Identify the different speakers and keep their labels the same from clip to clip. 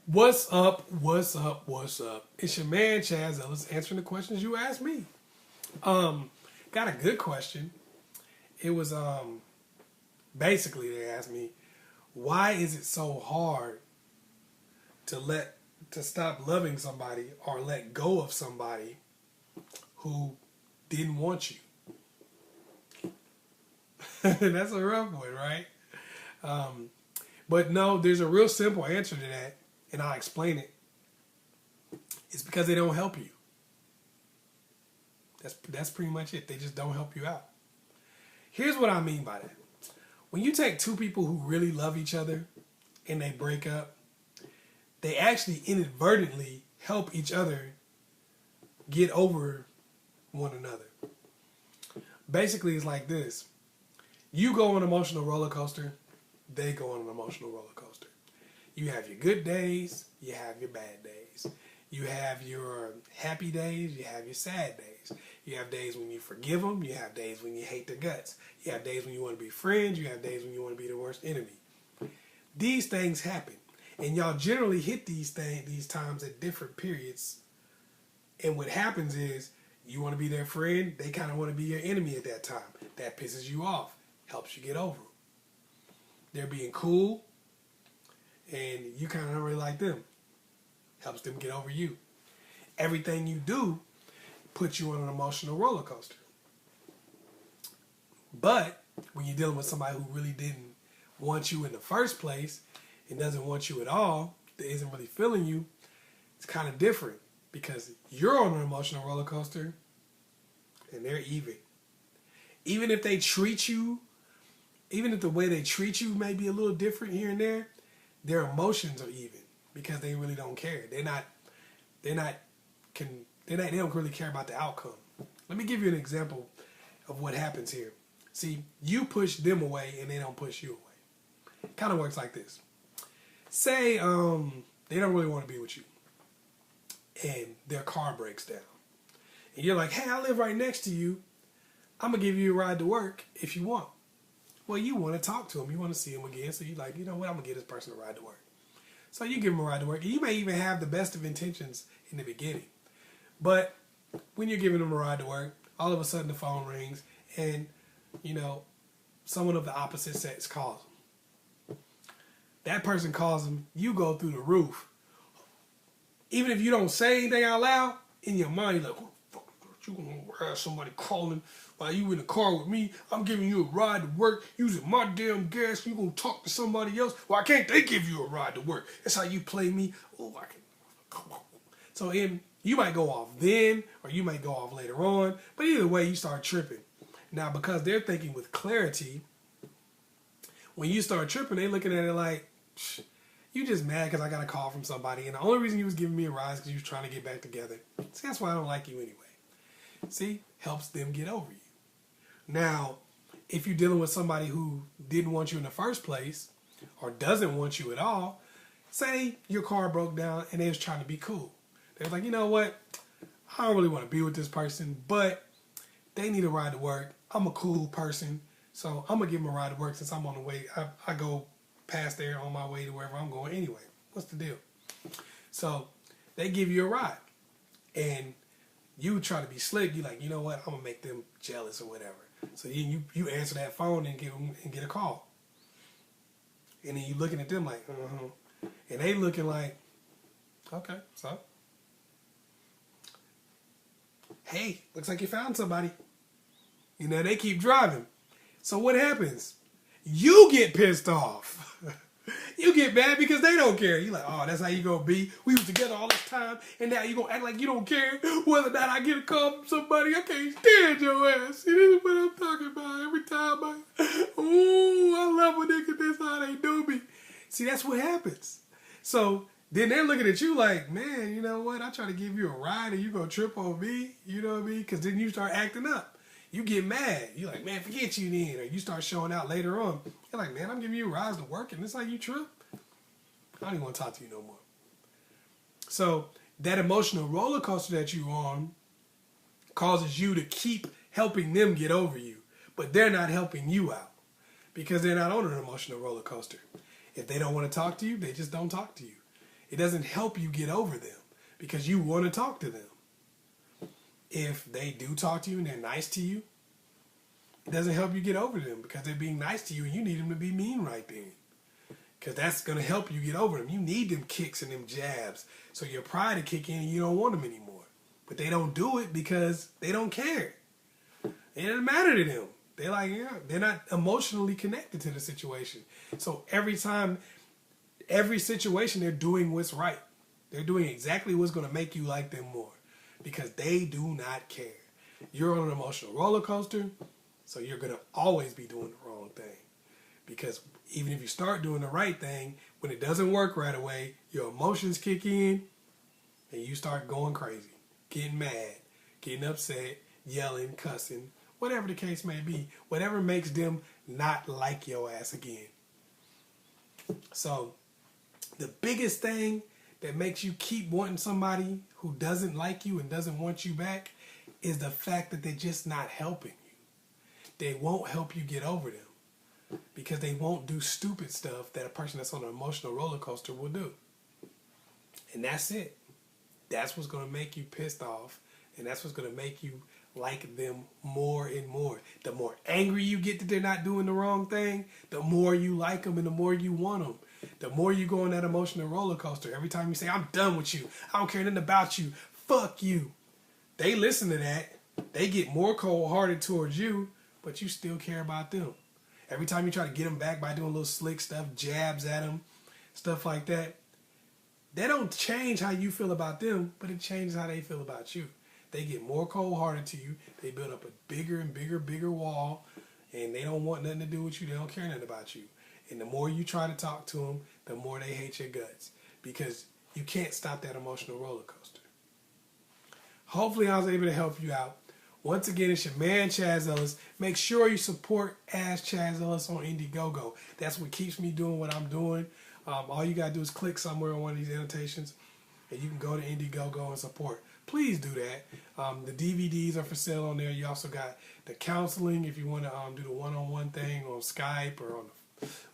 Speaker 1: What's up? What's up? What's up? It's your man Chazz Ellis answering the questions you asked me. Got a good question. It was basically they asked me, why is it so hard to stop loving somebody or let go of somebody who didn't want you? That's a rough one, right? But no, there's a real simple answer to that, and I'll explain it. It's because they don't help you. That's pretty much it. They just don't help you out. Here's what I mean by that. When you take two people who really love each other and they break up, they actually inadvertently help each other get over one another. Basically, it's like this. You go on an emotional roller coaster, they go on an emotional roller coaster. You have your good days, you have your bad days. You have your happy days, you have your sad days. You have days when you forgive them, you have days when you hate their guts. You have days when you want to be friends, you have days when you want to be the worst enemy. These things happen. And y'all generally hit these times at different periods. And what happens is, you want to be their friend, they kind of want to be your enemy at that time. That pisses you off, helps you get over them. They're being cool, and you kind of don't really like them. Helps them get over you. Everything you do puts you on an emotional roller coaster. But when you're dealing with somebody who really didn't want you in the first place and doesn't want you at all, that isn't really feeling you, it's kind of different because you're on an emotional roller coaster and they're even. Even if they treat you, even if the way they treat you may be a little different here and there, their emotions are even because they really don't care. They don't really care about the outcome. Let me give you an example of what happens here. See, you push them away and they don't push you away. It kind of works like this. Say they don't really want to be with you and their car breaks down. And you're like, hey, I live right next to you. I'm going to give you a ride to work if you want. Well, you want to talk to them. You want to see them again. So you're like, you know what? I'm going to give this person a ride to work. So you give them a ride to work. And you may even have the best of intentions in the beginning. But when you're giving them a ride to work, all of a sudden the phone rings and, someone of the opposite sex calls them. That person calls them. You go through the roof. Even if you don't say anything out loud, in your mind, you're like, who the fuck you going to have somebody calling while you in the car with me? I'm giving you a ride to work using my damn gas. You going to talk to somebody else? Why can't they give you a ride to work? That's how you play me. Oh, I can. So you might go off then, or you might go off later on. But either way, you start tripping. Now, because they're thinking with clarity, when you start tripping, they're looking at it like, you just mad because I got a call from somebody, and the only reason you was giving me a ride is because you was trying to get back together. See, that's why I don't like you anyway. See, helps them get over you. Now, if you're dealing with somebody who didn't want you in the first place, or doesn't want you at all, say your car broke down and they was trying to be cool. They was like, you know what? I don't really want to be with this person, but they need a ride to work. I'm a cool person, so I'm going to give them a ride to work since I'm on the way. I go past there on my way to wherever I'm going anyway. What's the deal? So they give you a ride, and you try to be slick. You're like, you know what? I'm gonna make them jealous or whatever. So you answer that phone and get a call, and then you looking at them like, and they looking like, okay, so hey, looks like you found somebody. They keep driving. So what happens? You get pissed off. You get mad because they don't care. You're like, oh, that's how you gonna be. We was together all this time, and now you gonna act like you don't care whether or not I get a call from somebody. I can't stand your ass. See, this is what I'm talking about every time. I love when niggas. That's how they do me. See, that's what happens. So then they're looking at you like, man, you know what? I try to give you a ride, and you gonna trip on me. You know what I mean? Because then you start acting up. You get mad. You're like, man, forget you then. Or you start showing out later on. You're like, man, I'm giving you rides to work, and this how you trip? I don't even want to talk to you no more. So that emotional roller coaster that you're on causes you to keep helping them get over you. But they're not helping you out because they're not on an emotional roller coaster. If they don't want to talk to you, they just don't talk to you. It doesn't help you get over them because you want to talk to them. If they do talk to you and they're nice to you, it doesn't help you get over them because they're being nice to you and you need them to be mean right then. Because that's going to help you get over them. You need them kicks and them jabs so your pride will kick in and you don't want them anymore. But they don't do it because they don't care. It doesn't matter to them. They're like, yeah, they're not emotionally connected to the situation. So every time, every situation, they're doing what's right. They're doing exactly what's going to make you like them more because they do not care. You're on an emotional roller coaster, so you're going to always be doing the wrong thing. Because even if you start doing the right thing, when it doesn't work right away, your emotions kick in and you start going crazy, getting mad, getting upset, yelling, cussing, whatever the case may be, whatever makes them not like your ass again. So the biggest thing that makes you keep wanting somebody who doesn't like you and doesn't want you back is the fact that they're just not helping you. They won't help you get over them because they won't do stupid stuff that a person that's on an emotional roller coaster will do. And that's it. That's what's going to make you pissed off, and that's what's going to make you like them more and more. The more angry you get that they're not doing the wrong thing, the more you like them and the more you want them. The more you go on that emotional roller coaster, every time you say, I'm done with you, I don't care nothing about you, fuck you. They listen to that. They get more cold-hearted towards you, but you still care about them. Every time you try to get them back by doing little slick stuff, jabs at them, stuff like that, they don't change how you feel about them, but it changes how they feel about you. They get more cold-hearted to you. They build up a bigger and bigger wall, and they don't want nothing to do with you. They don't care nothing about you. And the more you try to talk to them, the more they hate your guts because you can't stop that emotional roller coaster. Hopefully I was able to help you out. Once again, it's your man, Chazz Ellis. Make sure you support Ask Chazz Ellis on Indiegogo. That's what keeps me doing what I'm doing. All you got to do is click somewhere on one of these annotations, and you can go to Indiegogo and support. Please do that. The DVDs are for sale on there. You also got the counseling if you want to do the one-on-one thing on Skype or on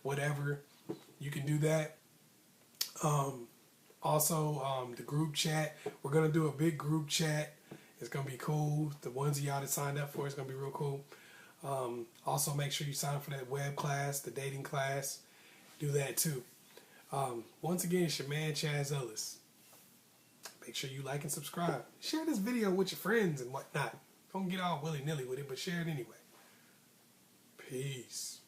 Speaker 1: whatever. You can do that. Also, the group chat. We're going to do a big group chat. It's going to be cool. The ones of y'all that signed up for it's going to be real cool. Also, make sure you sign up for that web class, the dating class. Do that too. Once again, it's your man, Chazz Ellis. Make sure you like and subscribe. Share this video with your friends and whatnot. Don't get all willy-nilly with it, but share it anyway. Peace.